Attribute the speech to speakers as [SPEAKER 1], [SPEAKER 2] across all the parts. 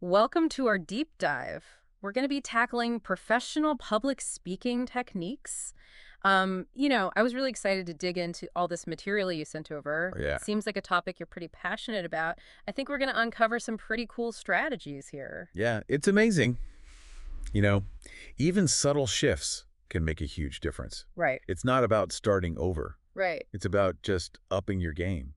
[SPEAKER 1] Welcome to our deep dive. We're going to be tackling professional public speaking techniques. I was really excited to dig into all this material you sent over.
[SPEAKER 2] Oh, yeah.
[SPEAKER 1] Seems like a topic you're pretty passionate about. I think we're going to uncover some pretty cool strategies here.
[SPEAKER 2] Yeah, it's amazing. You know, even subtle shifts can make a huge difference.
[SPEAKER 1] Right.
[SPEAKER 2] It's not about starting over.
[SPEAKER 1] Right.
[SPEAKER 2] It's about just upping your game.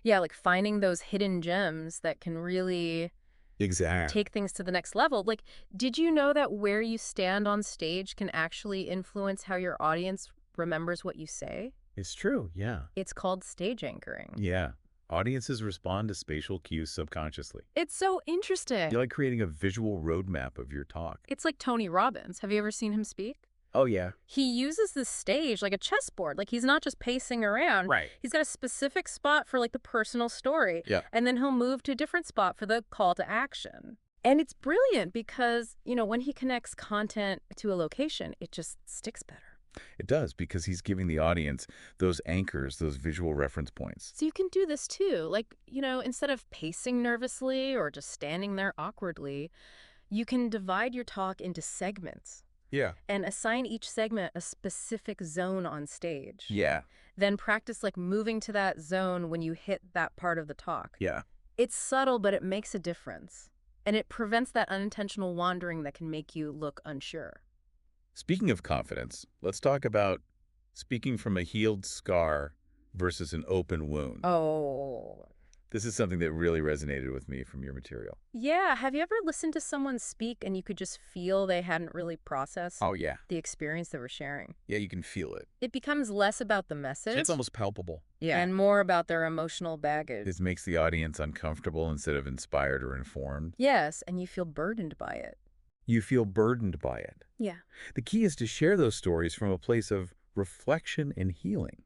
[SPEAKER 1] Yeah, like finding those hidden gems that can really
[SPEAKER 2] Exactly.
[SPEAKER 1] take things to the next level. Like, did you know that where you stand on stage can actually influence how your audience remembers what you say?
[SPEAKER 2] It's true, yeah.
[SPEAKER 1] It's called stage anchoring.
[SPEAKER 2] Yeah. Audiences respond to spatial cues subconsciously.
[SPEAKER 1] It's so interesting.
[SPEAKER 2] You're like creating a visual roadmap of your talk.
[SPEAKER 1] It's like Tony Robbins. Have you ever seen him speak?
[SPEAKER 2] Oh, yeah.
[SPEAKER 1] He uses the stage like a chessboard. Like, he's not just pacing around.
[SPEAKER 2] Right.
[SPEAKER 1] He's got a specific spot for like the personal story.
[SPEAKER 2] Yeah.
[SPEAKER 1] And then he'll move to a different spot for the call to action. And it's brilliant because, when he connects content to a location, it just sticks better.
[SPEAKER 2] It does, because he's giving the audience those anchors, those visual reference points.
[SPEAKER 1] So you can do this too. Like, instead of pacing nervously or just standing there awkwardly, you can divide your talk into segments.
[SPEAKER 2] Yeah.
[SPEAKER 1] And assign each segment a specific zone on stage.
[SPEAKER 2] Yeah.
[SPEAKER 1] Then practice like moving to that zone when you hit that part of the talk.
[SPEAKER 2] Yeah.
[SPEAKER 1] It's subtle, but it makes a difference. And it prevents that unintentional wandering that can make you look unsure.
[SPEAKER 2] Speaking of confidence, let's talk about speaking from a healed scar versus an open wound.
[SPEAKER 1] Oh.
[SPEAKER 2] This is something that really resonated with me from your material.
[SPEAKER 1] Yeah. Have you ever listened to someone speak and you could just feel they hadn't really processed
[SPEAKER 2] Oh, yeah.
[SPEAKER 1] the experience they were sharing?
[SPEAKER 2] Yeah, you can feel it.
[SPEAKER 1] It becomes less about the message.
[SPEAKER 2] It's almost palpable.
[SPEAKER 1] Yeah. And more about their emotional baggage.
[SPEAKER 2] This makes the audience uncomfortable instead of inspired or informed.
[SPEAKER 1] Yes, and you feel burdened by it.
[SPEAKER 2] You feel burdened by it.
[SPEAKER 1] Yeah.
[SPEAKER 2] The key is to share those stories from a place of reflection and healing.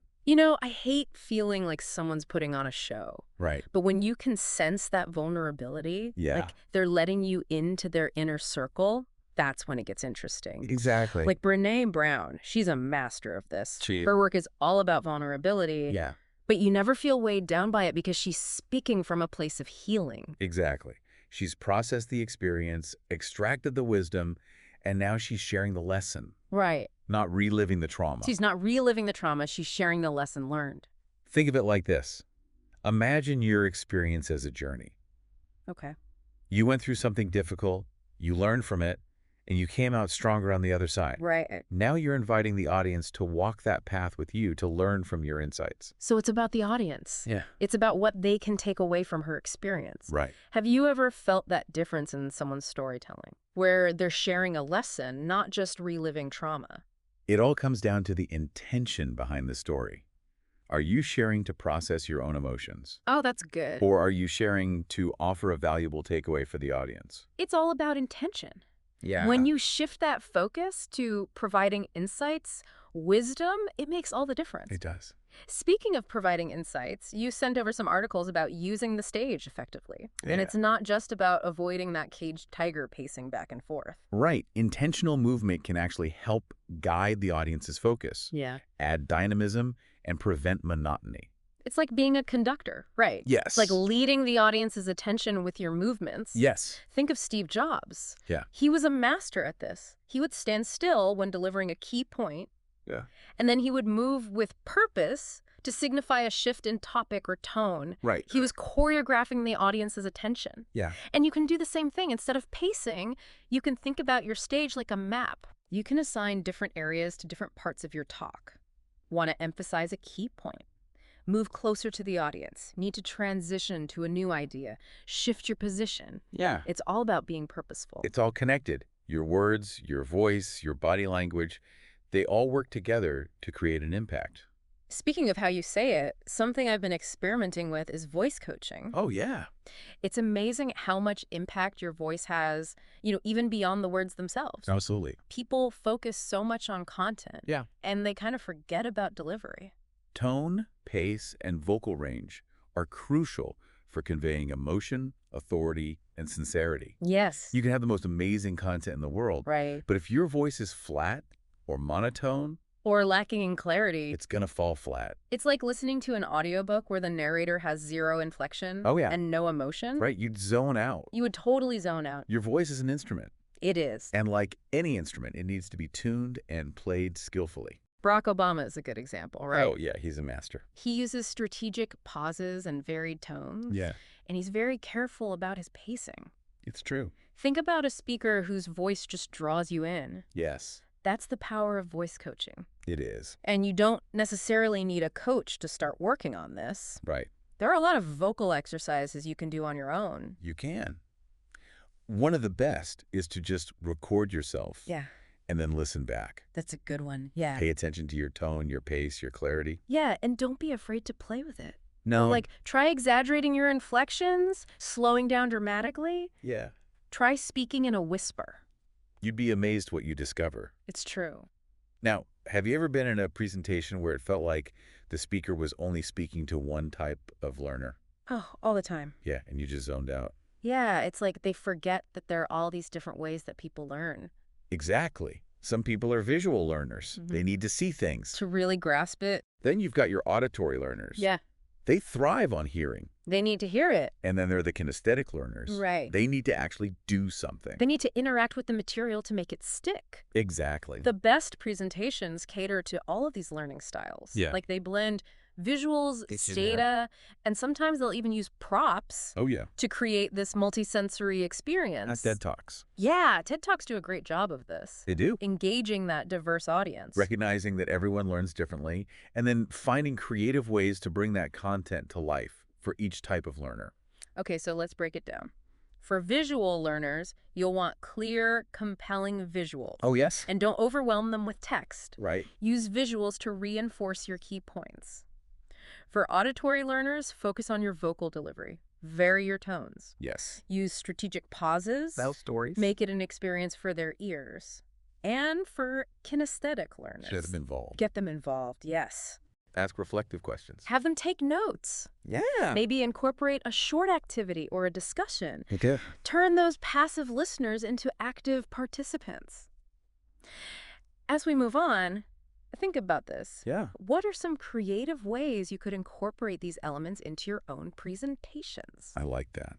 [SPEAKER 1] I hate feeling like someone's putting on a show.
[SPEAKER 2] Right.
[SPEAKER 1] But when you can sense that vulnerability,
[SPEAKER 2] Yeah.
[SPEAKER 1] like they're letting you into their inner circle, that's when it gets interesting.
[SPEAKER 2] Exactly.
[SPEAKER 1] Like Brené Brown, she's a master of this.
[SPEAKER 2] She-
[SPEAKER 1] Her work is all about vulnerability.
[SPEAKER 2] Yeah.
[SPEAKER 1] But you never feel weighed down by it because she's speaking from a place of healing.
[SPEAKER 2] Exactly. She's processed the experience, extracted the wisdom, and now she's sharing the lesson,
[SPEAKER 1] Right.
[SPEAKER 2] not reliving the trauma.
[SPEAKER 1] She's not reliving the trauma, she's sharing the lesson learned.
[SPEAKER 2] Think of it like this. Imagine your experience as a journey.
[SPEAKER 1] Okay.
[SPEAKER 2] You went through something difficult, you learned from it, and you came out stronger on the other side.
[SPEAKER 1] Right.
[SPEAKER 2] Now you're inviting the audience to walk that path with you, to learn from your insights.
[SPEAKER 1] So it's about the audience.
[SPEAKER 2] Yeah.
[SPEAKER 1] It's about what they can take away from her experience.
[SPEAKER 2] Right.
[SPEAKER 1] Have you ever felt that difference in someone's storytelling, where they're sharing a lesson, not just reliving trauma?
[SPEAKER 2] It all comes down to the intention behind the story. Are you sharing to process your own emotions?
[SPEAKER 1] Oh, that's good.
[SPEAKER 2] Or are you sharing to offer a valuable takeaway for the audience?
[SPEAKER 1] It's all about intention.
[SPEAKER 2] Yeah.
[SPEAKER 1] When you shift that focus to providing insights, wisdom, it makes all the difference.
[SPEAKER 2] It does.
[SPEAKER 1] Speaking of providing insights, you sent over some articles about using the stage effectively. And
[SPEAKER 2] Yeah.
[SPEAKER 1] it's not just about avoiding that caged tiger pacing back and forth.
[SPEAKER 2] Right. Intentional movement can actually help guide the audience's focus,
[SPEAKER 1] Yeah.
[SPEAKER 2] add dynamism, and prevent monotony.
[SPEAKER 1] It's like being a conductor, right?
[SPEAKER 2] Yes.
[SPEAKER 1] It's like leading the audience's attention with your movements.
[SPEAKER 2] Yes.
[SPEAKER 1] Think of Steve Jobs.
[SPEAKER 2] Yeah.
[SPEAKER 1] He was a master at this. He would stand still when delivering a key point,
[SPEAKER 2] Yeah.
[SPEAKER 1] and then he would move with purpose to signify a shift in topic or tone.
[SPEAKER 2] Right.
[SPEAKER 1] He was choreographing the audience's attention.
[SPEAKER 2] Yeah.
[SPEAKER 1] And you can do the same thing. Instead of pacing, you can think about your stage like a map. You can assign different areas to different parts of your talk. Want to emphasize a key point? Move closer to the audience. Need to transition to a new idea. Shift your position.
[SPEAKER 2] Yeah.
[SPEAKER 1] It's all about being purposeful.
[SPEAKER 2] It's all connected. Your words, your voice, your body language, they all work together to create an impact.
[SPEAKER 1] Speaking of how you say it, something I've been experimenting with is voice coaching.
[SPEAKER 2] Oh, yeah.
[SPEAKER 1] It's amazing how much impact your voice has, even beyond the words themselves.
[SPEAKER 2] Absolutely.
[SPEAKER 1] People focus so much on content.
[SPEAKER 2] Yeah.
[SPEAKER 1] And they kind of forget about delivery.
[SPEAKER 2] Tone, pace, and vocal range are crucial for conveying emotion, authority, and sincerity.
[SPEAKER 1] Yes.
[SPEAKER 2] You can have the most amazing content in the world,
[SPEAKER 1] Right.
[SPEAKER 2] but if your voice is flat or monotone,
[SPEAKER 1] or lacking in clarity.
[SPEAKER 2] It's gonna fall flat.
[SPEAKER 1] It's like listening to an audiobook where the narrator has zero inflection
[SPEAKER 2] Oh, yeah.
[SPEAKER 1] and no emotion.
[SPEAKER 2] Right? You'd zone out.
[SPEAKER 1] You would totally zone out.
[SPEAKER 2] Your voice is an instrument.
[SPEAKER 1] It is.
[SPEAKER 2] And like any instrument, it needs to be tuned and played skillfully.
[SPEAKER 1] Barack Obama is a good example, right?
[SPEAKER 2] Oh, yeah, he's a master.
[SPEAKER 1] He uses strategic pauses and varied tones.
[SPEAKER 2] Yeah,
[SPEAKER 1] And he's very careful about his pacing.
[SPEAKER 2] it's true.
[SPEAKER 1] Think about a speaker whose voice just draws you in.
[SPEAKER 2] Yes,
[SPEAKER 1] That's the power of voice coaching.
[SPEAKER 2] it is.
[SPEAKER 1] And you don't necessarily need a coach to start working on this.
[SPEAKER 2] Right.
[SPEAKER 1] There are a lot of vocal exercises you can do on your own.
[SPEAKER 2] You can. One of the best is to just record yourself
[SPEAKER 1] Yeah,
[SPEAKER 2] and then listen back.
[SPEAKER 1] that's a good one. Yeah.
[SPEAKER 2] Pay attention to your tone, your pace, your clarity.
[SPEAKER 1] Yeah, and don't be afraid to play with it.
[SPEAKER 2] No.
[SPEAKER 1] Like, try exaggerating your inflections, slowing down dramatically.
[SPEAKER 2] Yeah.
[SPEAKER 1] Try speaking in a whisper.
[SPEAKER 2] You'd be amazed what you discover.
[SPEAKER 1] It's true.
[SPEAKER 2] Now, have you ever been in a presentation where it felt like the speaker was only speaking to one type of learner?
[SPEAKER 1] Oh, all the time.
[SPEAKER 2] Yeah, and you just zoned out.
[SPEAKER 1] Yeah, it's like they forget that there are all these different ways that people learn.
[SPEAKER 2] Exactly. Some people are visual learners.
[SPEAKER 1] Mhm.
[SPEAKER 2] They need to see things.
[SPEAKER 1] To really grasp it.
[SPEAKER 2] Then you've got your auditory learners.
[SPEAKER 1] Yeah,
[SPEAKER 2] They thrive on hearing.
[SPEAKER 1] they need to hear it.
[SPEAKER 2] And then there are the kinesthetic learners.
[SPEAKER 1] Right.
[SPEAKER 2] They need to actually do something.
[SPEAKER 1] They need to interact with the material to make it stick.
[SPEAKER 2] Exactly.
[SPEAKER 1] The best presentations cater to all of these learning styles.
[SPEAKER 2] Yeah.
[SPEAKER 1] Like they blend visuals, data, and sometimes they'll even use props
[SPEAKER 2] Oh, yeah.
[SPEAKER 1] to create this multisensory
[SPEAKER 2] Not
[SPEAKER 1] experience.
[SPEAKER 2] TED Talks.
[SPEAKER 1] Yeah, TED Talks do a great job of this.
[SPEAKER 2] They do.
[SPEAKER 1] Engaging that diverse audience.
[SPEAKER 2] Recognizing that everyone learns differently, and then finding creative ways to bring that content to life for each type of learner.
[SPEAKER 1] Okay, so let's break it down. For visual learners, you'll want clear, compelling visuals.
[SPEAKER 2] Oh, yes.
[SPEAKER 1] And don't overwhelm them with text.
[SPEAKER 2] Right.
[SPEAKER 1] Use visuals to reinforce your key points. For auditory learners, focus on your vocal delivery. Vary your tones.
[SPEAKER 2] Yes.
[SPEAKER 1] Use strategic pauses.
[SPEAKER 2] Tell stories.
[SPEAKER 1] Make it an experience for their ears. And for kinesthetic learners,
[SPEAKER 2] Get them involved.
[SPEAKER 1] get them involved, yes.
[SPEAKER 2] Ask reflective questions.
[SPEAKER 1] Have them take notes.
[SPEAKER 2] Yeah.
[SPEAKER 1] Maybe incorporate a short activity or a discussion.
[SPEAKER 2] Okay.
[SPEAKER 1] Turn those passive listeners into active participants. As we move on, think about this.
[SPEAKER 2] Yeah.
[SPEAKER 1] What are some creative ways you could incorporate these elements into your own presentations?
[SPEAKER 2] I like that.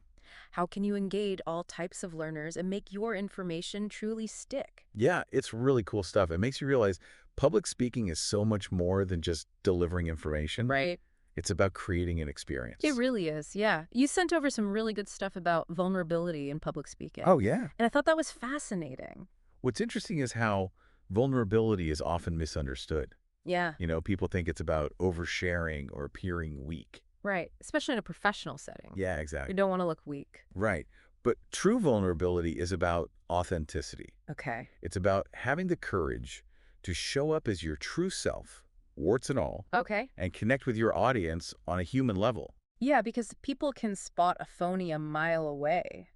[SPEAKER 1] How can you engage all types of learners and make your information truly stick?
[SPEAKER 2] Yeah, it's really cool stuff. It makes you realize public speaking is so much more than just delivering information.
[SPEAKER 1] Right?
[SPEAKER 2] It's about creating an experience.
[SPEAKER 1] It really is, yeah. You sent over some really good stuff about vulnerability in public speaking.
[SPEAKER 2] Oh, yeah.
[SPEAKER 1] And I thought that was fascinating.
[SPEAKER 2] What's interesting is how vulnerability is often misunderstood.
[SPEAKER 1] Yeah,
[SPEAKER 2] You know, people think it's about oversharing or appearing weak.
[SPEAKER 1] right. Especially in a professional setting.
[SPEAKER 2] Yeah,
[SPEAKER 1] You
[SPEAKER 2] exactly.
[SPEAKER 1] don't want to look weak.
[SPEAKER 2] Right. But true vulnerability is about authenticity.
[SPEAKER 1] Okay.
[SPEAKER 2] It's about having the courage to show up as your true self, warts and all,
[SPEAKER 1] Okay.
[SPEAKER 2] and connect with your audience on a human level.
[SPEAKER 1] Yeah, because people can spot a phony a mile away.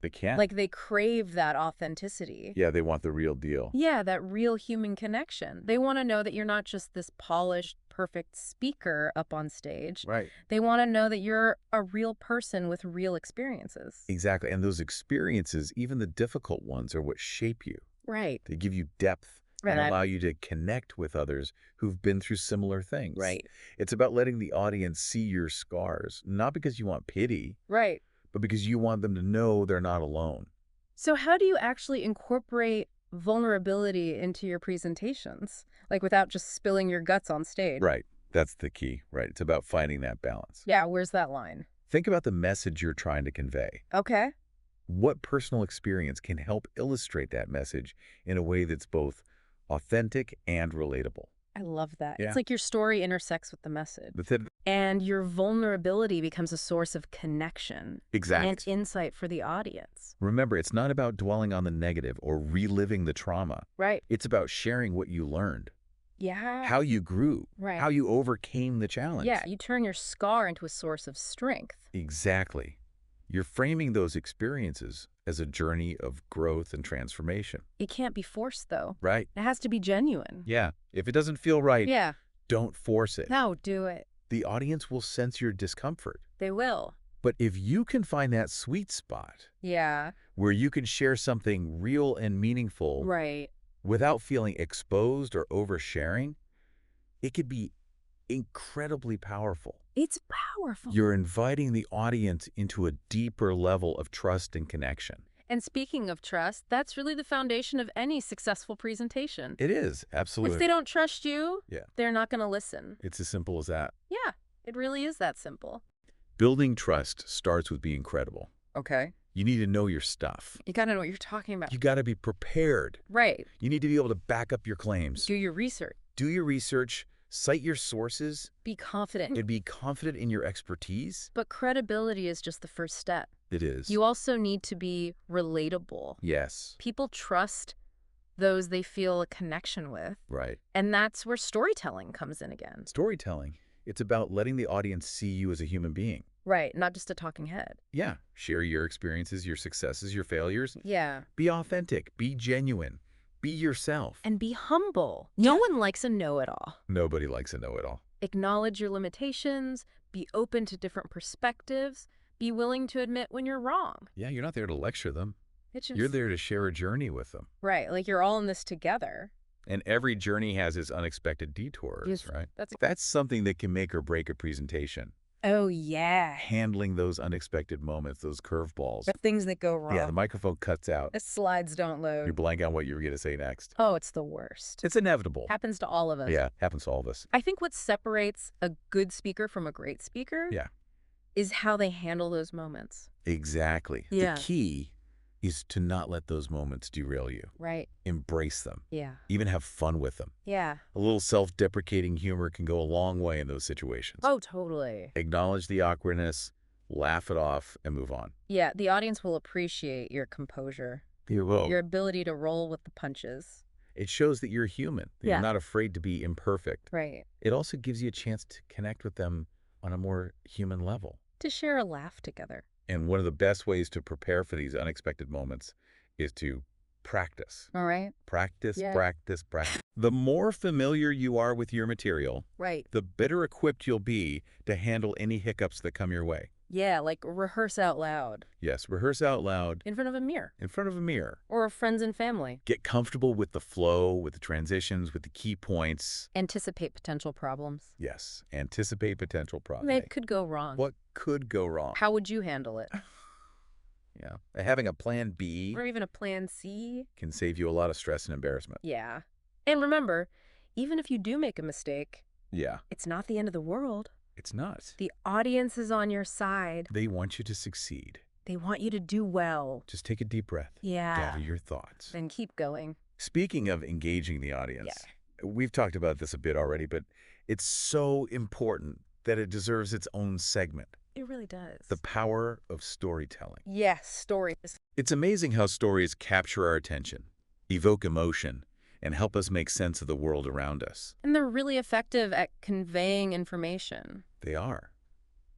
[SPEAKER 2] They can.
[SPEAKER 1] Like they crave that authenticity.
[SPEAKER 2] Yeah, they want the real deal.
[SPEAKER 1] Yeah, that real human connection. They want to know that you're not just this polished, perfect speaker up on stage.
[SPEAKER 2] Right.
[SPEAKER 1] They want to know that you're a real person with real experiences.
[SPEAKER 2] Exactly. And those experiences, even the difficult ones, are what shape you.
[SPEAKER 1] Right.
[SPEAKER 2] They give you depth and
[SPEAKER 1] Right.
[SPEAKER 2] allow you to connect with others who've been through similar things.
[SPEAKER 1] Right.
[SPEAKER 2] It's about letting the audience see your scars, not because you want pity,
[SPEAKER 1] Right.
[SPEAKER 2] but because you want them to know they're not alone.
[SPEAKER 1] So how do you actually incorporate vulnerability into your presentations? Like without just spilling your guts on stage?
[SPEAKER 2] Right. That's the key, right? It's about finding that balance.
[SPEAKER 1] Yeah, where's that line?
[SPEAKER 2] Think about the message you're trying to convey.
[SPEAKER 1] Okay.
[SPEAKER 2] What personal experience can help illustrate that message in a way that's both authentic and relatable?
[SPEAKER 1] I love that.
[SPEAKER 2] Yeah.
[SPEAKER 1] It's like your story intersects with the message.
[SPEAKER 2] That's it.
[SPEAKER 1] And your vulnerability becomes a source of connection
[SPEAKER 2] Exact.
[SPEAKER 1] and insight for the audience.
[SPEAKER 2] Remember, it's not about dwelling on the negative or reliving the trauma.
[SPEAKER 1] Right.
[SPEAKER 2] It's about sharing what you learned,
[SPEAKER 1] Yeah.
[SPEAKER 2] how you grew,
[SPEAKER 1] Right.
[SPEAKER 2] how you overcame the challenge.
[SPEAKER 1] Yeah, you turn your scar into a source of strength.
[SPEAKER 2] Exactly. You're framing those experiences as a journey of growth and transformation.
[SPEAKER 1] It can't be forced, though.
[SPEAKER 2] Right?
[SPEAKER 1] It has to be genuine.
[SPEAKER 2] Yeah. If it doesn't feel right,
[SPEAKER 1] Yeah.
[SPEAKER 2] don't force it.
[SPEAKER 1] No, do it.
[SPEAKER 2] The audience will sense your discomfort.
[SPEAKER 1] They will.
[SPEAKER 2] But if you can find that sweet spot
[SPEAKER 1] Yeah.
[SPEAKER 2] where you can share something real and meaningful
[SPEAKER 1] Right.
[SPEAKER 2] without feeling exposed or oversharing, it could be incredibly powerful.
[SPEAKER 1] It's powerful.
[SPEAKER 2] You're inviting the audience into a deeper level of trust and connection.
[SPEAKER 1] And speaking of trust, that's really the foundation of any successful presentation.
[SPEAKER 2] It is,
[SPEAKER 1] If
[SPEAKER 2] absolutely.
[SPEAKER 1] they don't trust you,
[SPEAKER 2] Yeah.
[SPEAKER 1] they're not going to listen.
[SPEAKER 2] It's as simple as that.
[SPEAKER 1] Yeah, it really is that simple.
[SPEAKER 2] Building trust starts with being credible.
[SPEAKER 1] Okay.
[SPEAKER 2] You need to know your stuff.
[SPEAKER 1] You got to know what you're talking about.
[SPEAKER 2] You got to be prepared.
[SPEAKER 1] Right.
[SPEAKER 2] You need to be able to back up your claims.
[SPEAKER 1] Do your research.
[SPEAKER 2] Do your research, cite your sources,
[SPEAKER 1] Be confident.
[SPEAKER 2] and be confident in your expertise.
[SPEAKER 1] But credibility is just the first step.
[SPEAKER 2] It is.
[SPEAKER 1] You also need to be relatable.
[SPEAKER 2] Yes.
[SPEAKER 1] People trust those they feel a connection with.
[SPEAKER 2] Right.
[SPEAKER 1] And that's where storytelling comes in again.
[SPEAKER 2] Storytelling. It's about letting the audience see you as a human being.
[SPEAKER 1] Right, not just a talking head.
[SPEAKER 2] Yeah. Share your experiences, your successes, your failures.
[SPEAKER 1] Yeah.
[SPEAKER 2] Be authentic. Be genuine. Be yourself.
[SPEAKER 1] And be humble. No one likes a know-it-all.
[SPEAKER 2] Nobody likes a know-it-all.
[SPEAKER 1] Acknowledge your limitations. Be open to different perspectives. Be willing to admit when you're wrong.
[SPEAKER 2] Yeah, you're not there to lecture them.
[SPEAKER 1] It's just...
[SPEAKER 2] You're there to share a journey with them.
[SPEAKER 1] Right, like you're all in this together.
[SPEAKER 2] And every journey has its unexpected detours,
[SPEAKER 1] Yes,
[SPEAKER 2] right?
[SPEAKER 1] that's-
[SPEAKER 2] That's something that can make or break a presentation.
[SPEAKER 1] Oh, yeah.
[SPEAKER 2] Handling those unexpected moments, those curveballs.
[SPEAKER 1] The things that go wrong.
[SPEAKER 2] Yeah, the microphone cuts out.
[SPEAKER 1] The slides don't load.
[SPEAKER 2] You blank on what you were going to say next.
[SPEAKER 1] Oh, it's the worst.
[SPEAKER 2] It's inevitable.
[SPEAKER 1] Happens to all of us.
[SPEAKER 2] Yeah, happens to all of us.
[SPEAKER 1] I think what separates a good speaker from a great speaker
[SPEAKER 2] Yeah.
[SPEAKER 1] is how they handle those moments.
[SPEAKER 2] Exactly.
[SPEAKER 1] Yeah.
[SPEAKER 2] The key is to not let those moments derail you.
[SPEAKER 1] Right.
[SPEAKER 2] Embrace them.
[SPEAKER 1] Yeah.
[SPEAKER 2] Even have fun with them.
[SPEAKER 1] Yeah.
[SPEAKER 2] A little self-deprecating humor can go a long way in those situations.
[SPEAKER 1] Oh, totally.
[SPEAKER 2] Acknowledge the awkwardness, laugh it off, and move on.
[SPEAKER 1] Yeah, the audience will appreciate your composure,
[SPEAKER 2] You will.
[SPEAKER 1] your ability to roll with the punches.
[SPEAKER 2] It shows that you're human, that
[SPEAKER 1] Yeah.
[SPEAKER 2] you're not afraid to be imperfect.
[SPEAKER 1] Right.
[SPEAKER 2] It also gives you a chance to connect with them on a more human level.
[SPEAKER 1] To share a laugh together.
[SPEAKER 2] And one of the best ways to prepare for these unexpected moments is to practice.
[SPEAKER 1] All right.
[SPEAKER 2] Practice,
[SPEAKER 1] Yeah.
[SPEAKER 2] practice, practice. The more familiar you are with your material,
[SPEAKER 1] Right.
[SPEAKER 2] the better equipped you'll be to handle any hiccups that come your way.
[SPEAKER 1] Yeah, like rehearse out loud.
[SPEAKER 2] Yes, rehearse out loud
[SPEAKER 1] In front of a mirror.
[SPEAKER 2] in front of a mirror.
[SPEAKER 1] Or friends and family.
[SPEAKER 2] Get comfortable with the flow, with the transitions, with the key points.
[SPEAKER 1] Anticipate potential problems.
[SPEAKER 2] Yes, anticipate potential problems.
[SPEAKER 1] It could go wrong.
[SPEAKER 2] What could go wrong?
[SPEAKER 1] How would you handle it?
[SPEAKER 2] Yeah, having a plan B
[SPEAKER 1] Or even a plan C?
[SPEAKER 2] can save you a lot of stress and embarrassment.
[SPEAKER 1] Yeah. And remember, even if you do make a mistake,
[SPEAKER 2] Yeah,
[SPEAKER 1] it's not the end of the world.
[SPEAKER 2] it's not.
[SPEAKER 1] The audience is on your side.
[SPEAKER 2] They want you to succeed.
[SPEAKER 1] They want you to do well.
[SPEAKER 2] Just take a deep breath.
[SPEAKER 1] Yeah.
[SPEAKER 2] Gather your thoughts.
[SPEAKER 1] And keep going.
[SPEAKER 2] Speaking of engaging the audience, we've talked about this a bit already, but it's so important that it deserves its own segment.
[SPEAKER 1] It really does.
[SPEAKER 2] The power of storytelling.
[SPEAKER 1] Yes, stories.
[SPEAKER 2] It's amazing how stories capture our attention, evoke emotion, and help us make sense of the world around us.
[SPEAKER 1] And they're really effective at conveying information.
[SPEAKER 2] They are.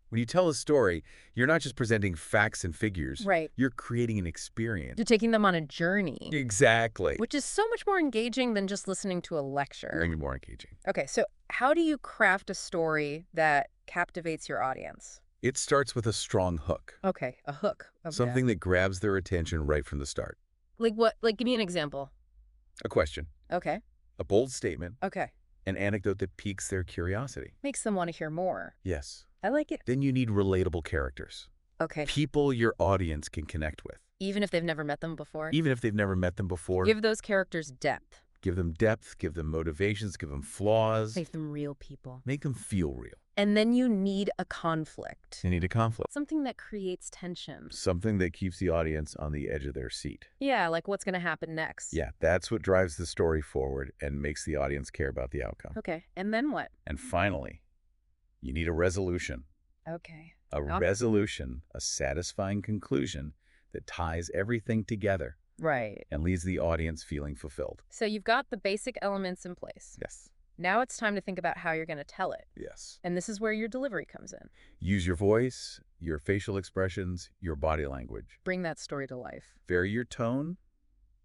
[SPEAKER 2] When you tell a story, you're not just presenting facts and figures.
[SPEAKER 1] Right.
[SPEAKER 2] You're creating an experience.
[SPEAKER 1] You're taking them on a journey.
[SPEAKER 2] Exactly.
[SPEAKER 1] Which is so much more engaging than just listening to a lecture.
[SPEAKER 2] Maybe more engaging.
[SPEAKER 1] Okay, so how do you craft a story that captivates your audience?
[SPEAKER 2] It starts with a strong hook.
[SPEAKER 1] Okay, a hook. Okay.
[SPEAKER 2] Something that grabs their attention right from the start.
[SPEAKER 1] Like what? Like, give me an example.
[SPEAKER 2] A question,
[SPEAKER 1] Okay.
[SPEAKER 2] a bold statement,
[SPEAKER 1] Okay.
[SPEAKER 2] an anecdote that piques their curiosity.
[SPEAKER 1] Makes them want to hear more.
[SPEAKER 2] Yes.
[SPEAKER 1] I like it.
[SPEAKER 2] Then you need relatable characters.
[SPEAKER 1] Okay.
[SPEAKER 2] People your audience can connect with.
[SPEAKER 1] Even if they've never met them before?
[SPEAKER 2] Even if they've never met them before.
[SPEAKER 1] Give those characters depth.
[SPEAKER 2] Give them depth, give them motivations, give them flaws.
[SPEAKER 1] Make them real people.
[SPEAKER 2] Make them feel real.
[SPEAKER 1] And then you need a conflict.
[SPEAKER 2] You need a conflict.
[SPEAKER 1] Something that creates tension.
[SPEAKER 2] Something that keeps the audience on the edge of their seat.
[SPEAKER 1] Yeah, like what's going to happen next?
[SPEAKER 2] Yeah, that's what drives the story forward and makes the audience care about the outcome.
[SPEAKER 1] Okay, and then what?
[SPEAKER 2] And finally, you need a resolution.
[SPEAKER 1] Okay.
[SPEAKER 2] A resolution, a satisfying conclusion that ties everything together
[SPEAKER 1] Right.
[SPEAKER 2] and leaves the audience feeling fulfilled.
[SPEAKER 1] So you've got the basic elements in place.
[SPEAKER 2] Yes.
[SPEAKER 1] Now it's time to think about how you're going to tell it.
[SPEAKER 2] Yes.
[SPEAKER 1] And this is where your delivery comes in.
[SPEAKER 2] Use your voice, your facial expressions, your body language.
[SPEAKER 1] Bring that story to life.
[SPEAKER 2] Vary your tone,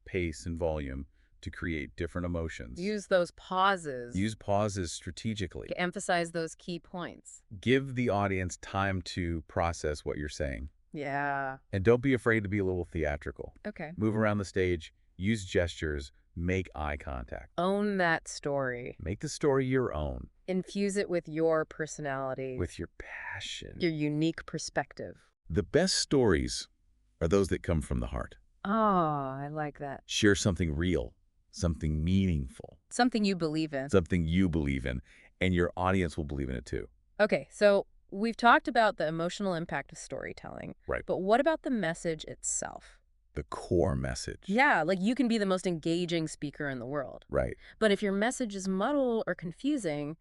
[SPEAKER 2] pace, and volume to create different emotions.
[SPEAKER 1] Use those pauses.
[SPEAKER 2] Use pauses strategically.
[SPEAKER 1] To emphasize those key points.
[SPEAKER 2] Give the audience time to process what you're saying.
[SPEAKER 1] Yeah.
[SPEAKER 2] And don't be afraid to be a little theatrical.
[SPEAKER 1] Okay.
[SPEAKER 2] Move around the stage, use gestures, Make eye contact.
[SPEAKER 1] Own that story.
[SPEAKER 2] Make the story your own.
[SPEAKER 1] Infuse it with your personality,
[SPEAKER 2] With your passion.
[SPEAKER 1] your unique perspective.
[SPEAKER 2] The best stories are those that come from the heart.
[SPEAKER 1] Oh, I like that.
[SPEAKER 2] Share something real, something meaningful,
[SPEAKER 1] Something you believe in.
[SPEAKER 2] something you believe in, and your audience will believe in it too.
[SPEAKER 1] Okay, so we've talked about the emotional impact of storytelling.
[SPEAKER 2] Right.
[SPEAKER 1] But what about the message itself?
[SPEAKER 2] The core message.
[SPEAKER 1] Yeah, like you can be the most engaging speaker in the world.
[SPEAKER 2] Right.
[SPEAKER 1] But if your message is muddled or confusing,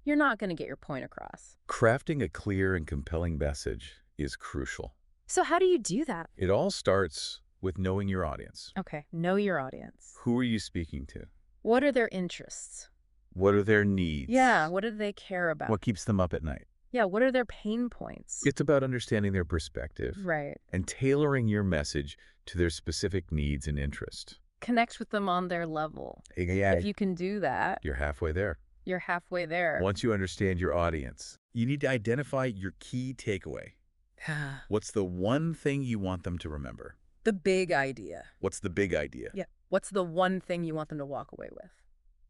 [SPEAKER 1] you're not going to get your point across.
[SPEAKER 2] Crafting a clear and compelling message is crucial.
[SPEAKER 1] So how do you do that?
[SPEAKER 2] It all starts with knowing your audience.
[SPEAKER 1] Okay, know your audience.
[SPEAKER 2] Who are you speaking to?
[SPEAKER 1] What are their interests?
[SPEAKER 2] What are their needs?
[SPEAKER 1] Yeah, what do they care about?
[SPEAKER 2] What keeps them up at night?
[SPEAKER 1] Yeah, what are their pain points?
[SPEAKER 2] It's about understanding their perspective
[SPEAKER 1] Right.
[SPEAKER 2] and tailoring your message to their specific needs and interests.
[SPEAKER 1] Connect with them on their level.
[SPEAKER 2] Yeah,
[SPEAKER 1] If you can do that,
[SPEAKER 2] you're halfway there.
[SPEAKER 1] you're halfway there.
[SPEAKER 2] Once you understand your audience, you need to identify your key takeaway. What's the one thing you want them to remember?
[SPEAKER 1] The big idea.
[SPEAKER 2] What's the big idea?
[SPEAKER 1] Yeah. What's the one thing you want them to walk away with?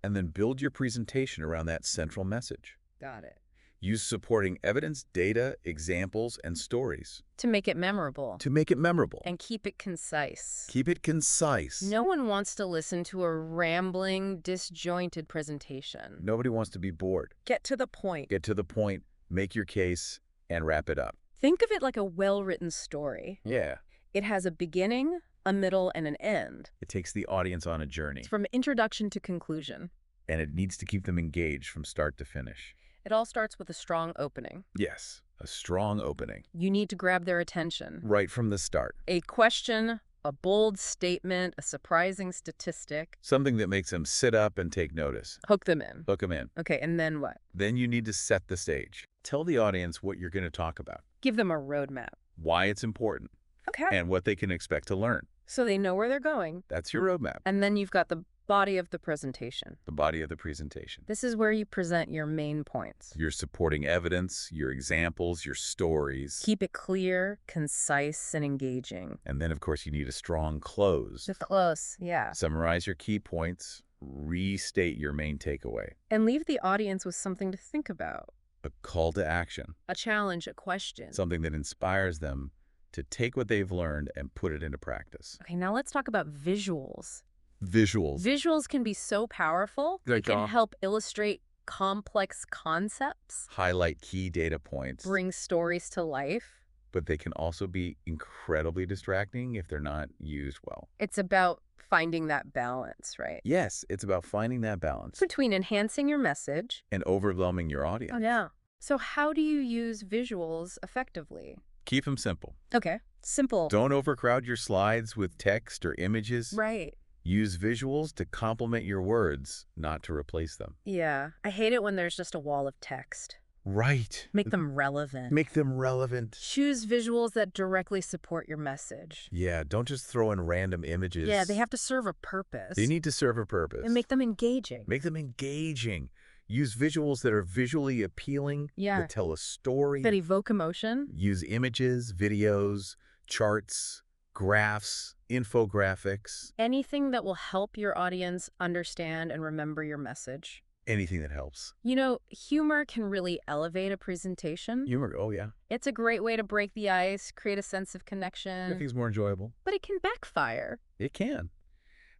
[SPEAKER 2] And then build your presentation around that central message.
[SPEAKER 1] Got it.
[SPEAKER 2] Use supporting evidence, data, examples, and stories
[SPEAKER 1] To make it memorable.
[SPEAKER 2] to make it memorable.
[SPEAKER 1] And keep it concise.
[SPEAKER 2] Keep it concise.
[SPEAKER 1] No one wants to listen to a rambling, disjointed presentation.
[SPEAKER 2] Nobody wants to be bored.
[SPEAKER 1] Get to the point.
[SPEAKER 2] Get to the point, make your case, and wrap it up.
[SPEAKER 1] Think of it like a well-written story.
[SPEAKER 2] Yeah.
[SPEAKER 1] It has a beginning, a middle, and an end.
[SPEAKER 2] It takes the audience on a journey,
[SPEAKER 1] It's from introduction to conclusion.
[SPEAKER 2] and it needs to keep them engaged from start to finish.
[SPEAKER 1] It all starts with a strong opening.
[SPEAKER 2] Yes, a strong opening.
[SPEAKER 1] You need to grab their attention.
[SPEAKER 2] Right from the start.
[SPEAKER 1] A question, a bold statement, a surprising statistic.
[SPEAKER 2] Something that makes them sit up and take notice.
[SPEAKER 1] Hook them in.
[SPEAKER 2] Hook them in.
[SPEAKER 1] Okay, and then what?
[SPEAKER 2] Then you need to set the stage. Tell the audience what you're going to talk about,
[SPEAKER 1] Give them a roadmap.
[SPEAKER 2] why it's important,
[SPEAKER 1] Okay.
[SPEAKER 2] and what they can expect to learn.
[SPEAKER 1] So they know where they're going.
[SPEAKER 2] That's your roadmap,
[SPEAKER 1] And then you've got the body of the presentation.
[SPEAKER 2] the body of the presentation.
[SPEAKER 1] This is where you present your main points.
[SPEAKER 2] Your supporting evidence, your examples, your stories.
[SPEAKER 1] Keep it clear, concise, and engaging.
[SPEAKER 2] And then, of course, you need a strong close.
[SPEAKER 1] Just close, yeah.
[SPEAKER 2] Summarize your key points, restate your main takeaway.
[SPEAKER 1] And leave the audience with something to think about.
[SPEAKER 2] A call to action,
[SPEAKER 1] A challenge, a question.
[SPEAKER 2] something that inspires them to take what they've learned and put it into practice.
[SPEAKER 1] Okay, now let's talk about visuals.
[SPEAKER 2] Visuals.
[SPEAKER 1] Visuals can be so powerful. They can help illustrate complex concepts,
[SPEAKER 2] Highlight key data points,
[SPEAKER 1] bring stories to life.
[SPEAKER 2] but they can also be incredibly distracting if they're not used well.
[SPEAKER 1] It's about finding that balance, right?
[SPEAKER 2] Yes, it's about finding that balance
[SPEAKER 1] Between enhancing your message.
[SPEAKER 2] and overwhelming your audience.
[SPEAKER 1] Oh, yeah. So how do you use visuals effectively?
[SPEAKER 2] Keep them simple.
[SPEAKER 1] Okay, simple.
[SPEAKER 2] Don't overcrowd your slides with text or images.
[SPEAKER 1] Right.
[SPEAKER 2] Use visuals to complement your words, not to replace them.
[SPEAKER 1] Yeah. I hate it when there's just a wall of text.
[SPEAKER 2] Right.
[SPEAKER 1] Make them relevant.
[SPEAKER 2] Make them relevant.
[SPEAKER 1] Choose visuals that directly support your message.
[SPEAKER 2] Yeah, don't just throw in random images.
[SPEAKER 1] Yeah, they have to serve a purpose.
[SPEAKER 2] They need to serve a purpose.
[SPEAKER 1] And make them engaging.
[SPEAKER 2] Make them engaging. Use visuals that are visually appealing,
[SPEAKER 1] Yeah.
[SPEAKER 2] that tell a story.
[SPEAKER 1] That evoke emotion.
[SPEAKER 2] Use images, videos, charts, graphs, infographics,
[SPEAKER 1] Anything that will help your audience understand and remember your message.
[SPEAKER 2] anything that helps.
[SPEAKER 1] You know, humor can really elevate a presentation.
[SPEAKER 2] Humor, oh yeah.
[SPEAKER 1] It's a great way to break the ice, create a sense of
[SPEAKER 2] Make
[SPEAKER 1] connection,
[SPEAKER 2] things more enjoyable.
[SPEAKER 1] but it can backfire.
[SPEAKER 2] It can.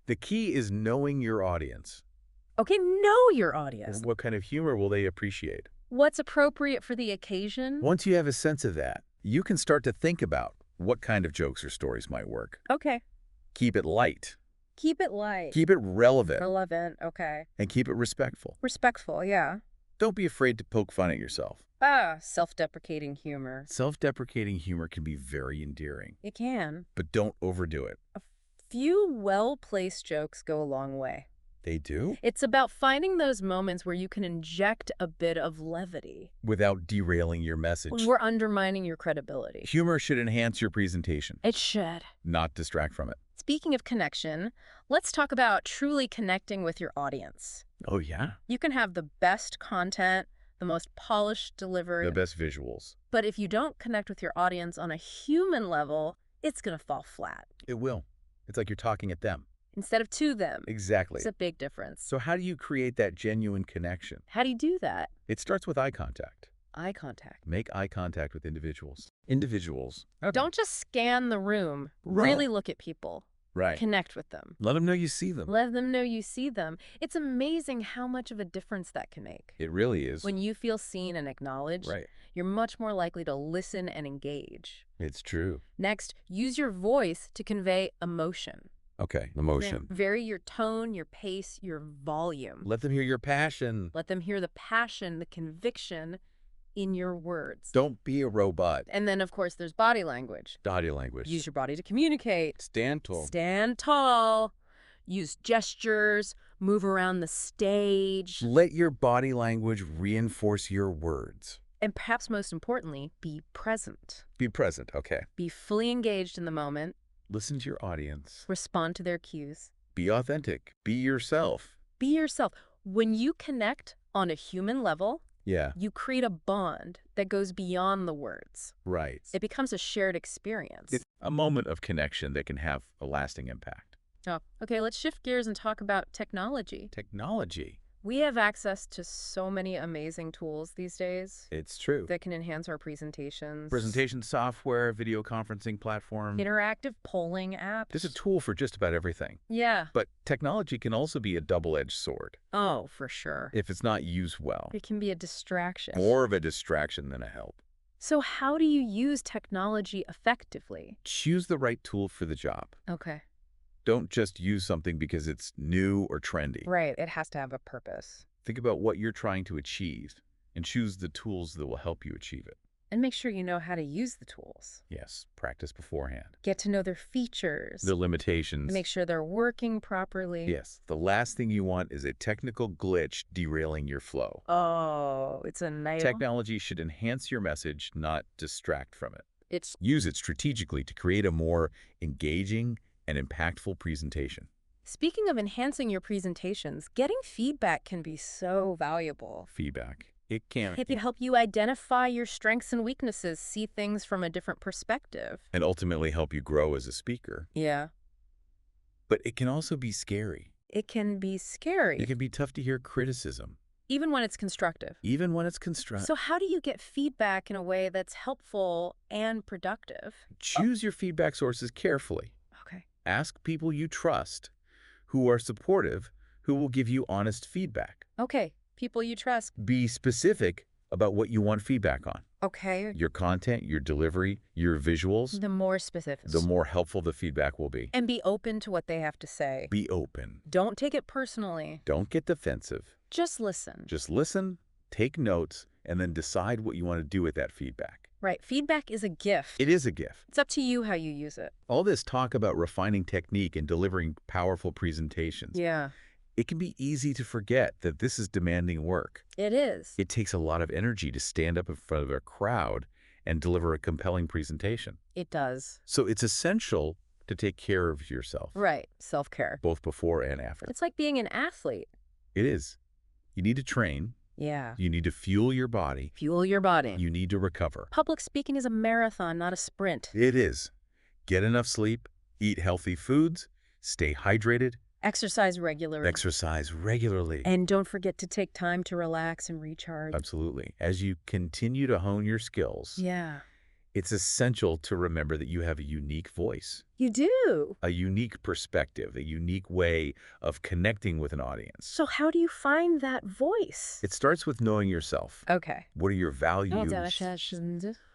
[SPEAKER 2] The key is knowing your audience.
[SPEAKER 1] Okay, know your audience.
[SPEAKER 2] What kind of humor will they appreciate?
[SPEAKER 1] What's appropriate for the occasion?
[SPEAKER 2] Once you have a sense of that, you can start to think about what kind of jokes or stories might work.
[SPEAKER 1] Okay.
[SPEAKER 2] Keep it light.
[SPEAKER 1] Keep it light.
[SPEAKER 2] Keep it relevant.
[SPEAKER 1] Relevant, okay.
[SPEAKER 2] And keep it respectful.
[SPEAKER 1] Respectful, yeah.
[SPEAKER 2] Don't be afraid to poke fun at yourself.
[SPEAKER 1] Self-deprecating humor.
[SPEAKER 2] Self-deprecating humor can be very endearing,
[SPEAKER 1] It can.
[SPEAKER 2] but don't overdo it.
[SPEAKER 1] A few well-placed jokes go a long way.
[SPEAKER 2] They do?
[SPEAKER 1] It's about finding those moments where you can inject a bit of levity.
[SPEAKER 2] Without derailing your message.
[SPEAKER 1] We're undermining your credibility.
[SPEAKER 2] Humor should enhance your presentation,
[SPEAKER 1] It should.
[SPEAKER 2] not distract from it.
[SPEAKER 1] Speaking of connection, let's talk about truly connecting with your audience.
[SPEAKER 2] Oh, yeah?
[SPEAKER 1] You can have the best content, the most polished delivery,
[SPEAKER 2] The best visuals.
[SPEAKER 1] but if you don't connect with your audience on a human level, it's going to fall flat.
[SPEAKER 2] It will. It's like you're talking at them.
[SPEAKER 1] instead of to them.
[SPEAKER 2] Exactly.
[SPEAKER 1] It's a big difference.
[SPEAKER 2] So how do you create that genuine connection?
[SPEAKER 1] How do you do that?
[SPEAKER 2] It starts with eye contact.
[SPEAKER 1] Eye contact.
[SPEAKER 2] Make eye contact with individuals. Individuals. Okay.
[SPEAKER 1] Don't just scan the room.
[SPEAKER 2] Right.
[SPEAKER 1] Really look at people.
[SPEAKER 2] Right.
[SPEAKER 1] Connect with them.
[SPEAKER 2] Let them know you see them.
[SPEAKER 1] Let them know you see them. It's amazing how much of a difference that can make.
[SPEAKER 2] It really is.
[SPEAKER 1] When you feel seen and acknowledged,
[SPEAKER 2] Right.
[SPEAKER 1] you're much more likely to listen and engage.
[SPEAKER 2] It's true.
[SPEAKER 1] Next, use your voice to convey emotion.
[SPEAKER 2] Okay. Emotion.
[SPEAKER 1] Vary your tone, your pace, your volume.
[SPEAKER 2] Let them hear your passion.
[SPEAKER 1] Let them hear the passion, the conviction in your words.
[SPEAKER 2] Don't be a robot.
[SPEAKER 1] And then, of course, there's body language.
[SPEAKER 2] Body language.
[SPEAKER 1] Use your body to communicate.
[SPEAKER 2] Stand tall.
[SPEAKER 1] Stand tall. Use gestures. Move around the stage.
[SPEAKER 2] Let your body language reinforce your words.
[SPEAKER 1] And perhaps most importantly, be present.
[SPEAKER 2] Be present. Okay.
[SPEAKER 1] Be fully engaged in the moment.
[SPEAKER 2] Listen to your audience.
[SPEAKER 1] Respond to their cues.
[SPEAKER 2] Be authentic. Be yourself.
[SPEAKER 1] Be yourself. When you connect on a human level,
[SPEAKER 2] Yeah.
[SPEAKER 1] you create a bond that goes beyond the words.
[SPEAKER 2] Right.
[SPEAKER 1] It becomes a shared experience.
[SPEAKER 2] It's a moment of connection that can have a lasting impact.
[SPEAKER 1] Oh, okay, let's shift gears and talk about technology.
[SPEAKER 2] Technology.
[SPEAKER 1] We have access to so many amazing tools these days
[SPEAKER 2] It's true.
[SPEAKER 1] that can enhance our presentations.
[SPEAKER 2] Presentation software, video conferencing platform.
[SPEAKER 1] Interactive polling apps.
[SPEAKER 2] There's a tool for just about everything.
[SPEAKER 1] Yeah.
[SPEAKER 2] But technology can also be a double-edged sword
[SPEAKER 1] Oh, for sure.
[SPEAKER 2] if it's not used well.
[SPEAKER 1] It can be a distraction.
[SPEAKER 2] More of a distraction than a help.
[SPEAKER 1] So how do you use technology effectively?
[SPEAKER 2] Choose the right tool for the job.
[SPEAKER 1] Okay.
[SPEAKER 2] Don't just use something because it's new or trendy.
[SPEAKER 1] Right. It has to have a purpose.
[SPEAKER 2] Think about what you're trying to achieve and choose the tools that will help you achieve it.
[SPEAKER 1] And make sure you know how to use the tools.
[SPEAKER 2] Yes, practice beforehand.
[SPEAKER 1] Get to know their features.
[SPEAKER 2] The limitations.
[SPEAKER 1] Make sure they're working properly.
[SPEAKER 2] Yes, the last thing you want is a technical glitch derailing your flow.
[SPEAKER 1] Oh, it's a nice.
[SPEAKER 2] Technology should enhance your message, not distract from it. Use it strategically to create a more engaging and impactful presentation.
[SPEAKER 1] Speaking of enhancing your presentations, getting feedback can be so valuable.
[SPEAKER 2] Feedback. It can.
[SPEAKER 1] It can help you identify your strengths and weaknesses, see things from a different perspective.
[SPEAKER 2] And ultimately help you grow as a speaker.
[SPEAKER 1] Yeah.
[SPEAKER 2] But it can also be scary.
[SPEAKER 1] It can be scary.
[SPEAKER 2] It can be tough to hear criticism.
[SPEAKER 1] Even when it's constructive.
[SPEAKER 2] Even when it's constructive.
[SPEAKER 1] So how do you get feedback in a way that's helpful and productive?
[SPEAKER 2] Choose your feedback sources carefully.
[SPEAKER 1] Okay.
[SPEAKER 2] Ask people you trust, who are supportive, who will give you honest feedback.
[SPEAKER 1] Okay. People you trust.
[SPEAKER 2] Be specific about what you want feedback on.
[SPEAKER 1] Okay.
[SPEAKER 2] Your content, your delivery, your visuals.
[SPEAKER 1] The more specific.
[SPEAKER 2] The more helpful the feedback will be.
[SPEAKER 1] And be open to what they have to say.
[SPEAKER 2] Be open.
[SPEAKER 1] Don't take it personally.
[SPEAKER 2] Don't get defensive.
[SPEAKER 1] Just listen.
[SPEAKER 2] Just listen, take notes, and then decide what you want to do with that feedback.
[SPEAKER 1] Right. Feedback is a gift.
[SPEAKER 2] It is a gift.
[SPEAKER 1] It's up to you how you use it.
[SPEAKER 2] All this talk about refining technique and delivering powerful presentations.
[SPEAKER 1] Yeah.
[SPEAKER 2] It can be easy to forget that this is demanding work.
[SPEAKER 1] It is.
[SPEAKER 2] It takes a lot of energy to stand up in front of a crowd and deliver a compelling presentation.
[SPEAKER 1] It does.
[SPEAKER 2] So it's essential to take care of yourself.
[SPEAKER 1] Right. Self-care.
[SPEAKER 2] Both before and after.
[SPEAKER 1] It's like being an athlete.
[SPEAKER 2] It is. You need to train.
[SPEAKER 1] Yeah.
[SPEAKER 2] You need to fuel your body.
[SPEAKER 1] Fuel your body.
[SPEAKER 2] You need to recover.
[SPEAKER 1] Public speaking is a marathon, not a sprint.
[SPEAKER 2] It is. Get enough sleep, eat healthy foods, stay hydrated,
[SPEAKER 1] Exercise regularly.
[SPEAKER 2] exercise regularly.
[SPEAKER 1] And don't forget to take time to relax and recharge.
[SPEAKER 2] Absolutely. As you continue to hone your skills,
[SPEAKER 1] Yeah.
[SPEAKER 2] it's essential to remember that you have a unique voice,
[SPEAKER 1] You do.
[SPEAKER 2] a unique perspective, a unique way of connecting with an audience.
[SPEAKER 1] So how do you find that voice?
[SPEAKER 2] It starts with knowing yourself.
[SPEAKER 1] Okay.
[SPEAKER 2] What are your values?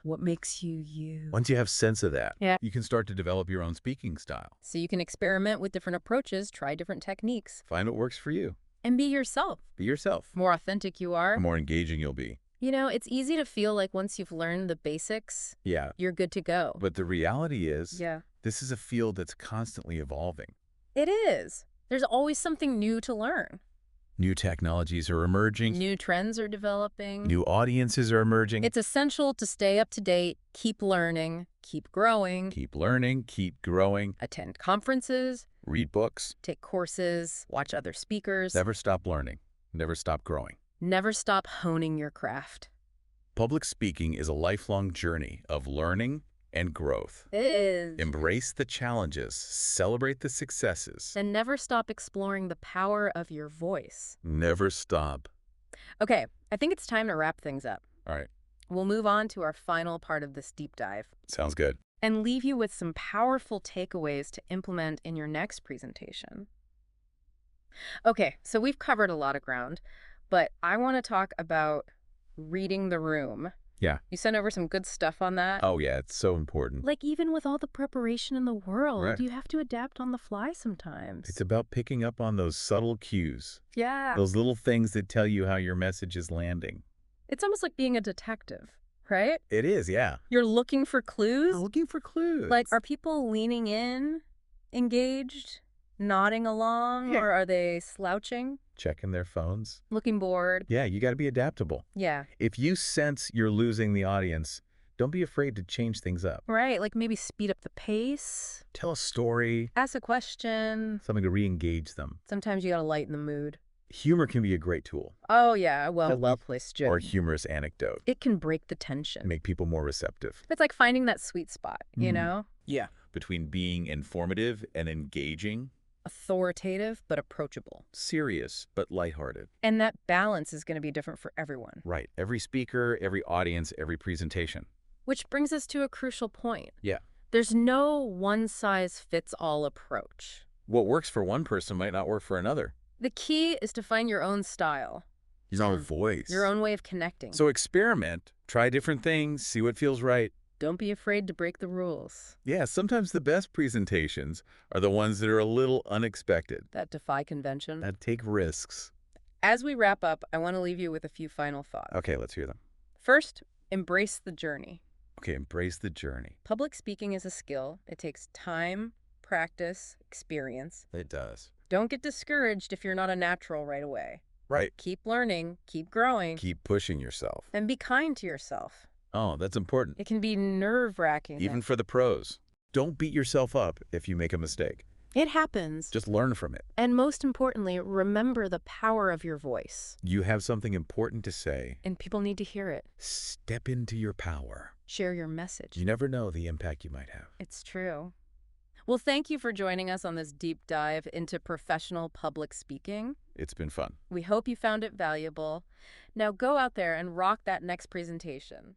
[SPEAKER 1] What makes you you?
[SPEAKER 2] Once you have sense of that,
[SPEAKER 1] Yeah.
[SPEAKER 2] you can start to develop your own speaking style.
[SPEAKER 1] So you can experiment with different approaches, try different techniques,
[SPEAKER 2] Find what works for you.
[SPEAKER 1] and be yourself.
[SPEAKER 2] Be yourself.
[SPEAKER 1] The more authentic you are.
[SPEAKER 2] The more engaging you'll be.
[SPEAKER 1] You know, it's easy to feel like once you've learned the basics,
[SPEAKER 2] Yeah.
[SPEAKER 1] you're good to go.
[SPEAKER 2] But the reality is,
[SPEAKER 1] Yeah.
[SPEAKER 2] this is a field that's constantly evolving.
[SPEAKER 1] It is. There's always something new to learn.
[SPEAKER 2] New technologies are emerging.
[SPEAKER 1] New trends are developing.
[SPEAKER 2] New audiences are emerging.
[SPEAKER 1] It's essential to stay up to date, keep learning, keep growing,
[SPEAKER 2] Keep learning, keep growing,
[SPEAKER 1] attend conferences,
[SPEAKER 2] read books.
[SPEAKER 1] take courses, watch other speakers.
[SPEAKER 2] Never stop learning. Never stop growing.
[SPEAKER 1] Never stop honing your craft.
[SPEAKER 2] Public speaking is a lifelong journey of learning, And growth.
[SPEAKER 1] It is.
[SPEAKER 2] Embrace the challenges. Celebrate the successes.
[SPEAKER 1] And never stop exploring the power of your voice.
[SPEAKER 2] Never stop.
[SPEAKER 1] Okay, I think it's time to wrap things up.
[SPEAKER 2] All right.
[SPEAKER 1] We'll move on to our final part of this deep dive
[SPEAKER 2] Sounds good.
[SPEAKER 1] and leave you with some powerful takeaways to implement in your next presentation. Okay, so we've covered a lot of ground, but I want to talk about reading the room.
[SPEAKER 2] Yeah.
[SPEAKER 1] You sent over some good stuff on that.
[SPEAKER 2] Oh, yeah. It's so important.
[SPEAKER 1] Like, even with all the preparation in the world,
[SPEAKER 2] Right.
[SPEAKER 1] you have to adapt on the fly sometimes.
[SPEAKER 2] It's about picking up on those subtle cues.
[SPEAKER 1] Yeah.
[SPEAKER 2] Those little things that tell you how your message is landing.
[SPEAKER 1] It's almost like being a detective, right?
[SPEAKER 2] It is, yeah.
[SPEAKER 1] You're looking for clues.
[SPEAKER 2] Looking for clues.
[SPEAKER 1] Like, are people leaning in, engaged, nodding along,
[SPEAKER 2] Yeah.
[SPEAKER 1] or are they slouching,
[SPEAKER 2] checking their phones.
[SPEAKER 1] looking bored?
[SPEAKER 2] Yeah, you got to be adaptable.
[SPEAKER 1] Yeah.
[SPEAKER 2] If you sense you're losing the audience, don't be afraid to change things up.
[SPEAKER 1] Right, like maybe speed up the pace,
[SPEAKER 2] Tell a story,
[SPEAKER 1] ask a question.
[SPEAKER 2] something to re-engage them.
[SPEAKER 1] Sometimes you gotta lighten the mood.
[SPEAKER 2] Humor can be a great tool,
[SPEAKER 1] Oh yeah, well-placed joke.
[SPEAKER 2] or a humorous anecdote.
[SPEAKER 1] It can break the tension.
[SPEAKER 2] Make people more receptive.
[SPEAKER 1] It's like finding that sweet spot, you
[SPEAKER 2] Mhm.
[SPEAKER 1] know?
[SPEAKER 2] Yeah. Between being informative and engaging,
[SPEAKER 1] Authoritative but approachable.
[SPEAKER 2] serious but lighthearted.
[SPEAKER 1] And that balance is going to be different for everyone.
[SPEAKER 2] Right. Every speaker, every audience, every presentation.
[SPEAKER 1] Which brings us to a crucial point.
[SPEAKER 2] Yeah.
[SPEAKER 1] There's no one-size-fits-all approach.
[SPEAKER 2] What works for one person might not work for another.
[SPEAKER 1] The key is to find your own style,
[SPEAKER 2] Your own voice.
[SPEAKER 1] your own way of connecting.
[SPEAKER 2] So experiment, try different things, see what feels right.
[SPEAKER 1] Don't be afraid to break the rules
[SPEAKER 2] Yeah, sometimes the best presentations are the ones that are a little unexpected,
[SPEAKER 1] that defy convention.
[SPEAKER 2] that take risks.
[SPEAKER 1] As we wrap up, I want to leave you with a few final thoughts.
[SPEAKER 2] Okay, let's hear them.
[SPEAKER 1] First, embrace the journey.
[SPEAKER 2] Okay, embrace the journey.
[SPEAKER 1] Public speaking is a skill. It takes time, practice, experience.
[SPEAKER 2] It does.
[SPEAKER 1] Don't get discouraged if you're not a natural right away.
[SPEAKER 2] Right.
[SPEAKER 1] Keep learning, keep growing,
[SPEAKER 2] Keep pushing yourself.
[SPEAKER 1] and be kind to yourself.
[SPEAKER 2] Oh, that's important.
[SPEAKER 1] It can be nerve-wracking.
[SPEAKER 2] Even for the pros. Don't beat yourself up if you make a mistake.
[SPEAKER 1] It happens.
[SPEAKER 2] Just learn from it.
[SPEAKER 1] And most importantly, remember the power of your voice.
[SPEAKER 2] You have something important to say.
[SPEAKER 1] And people need to hear it.
[SPEAKER 2] Step into your power.
[SPEAKER 1] Share your message.
[SPEAKER 2] You never know the impact you might have.
[SPEAKER 1] It's true. Well, thank you for joining us on this deep dive into professional public speaking.
[SPEAKER 2] It's been fun.
[SPEAKER 1] We hope you found it valuable. Now go out there and rock that next presentation.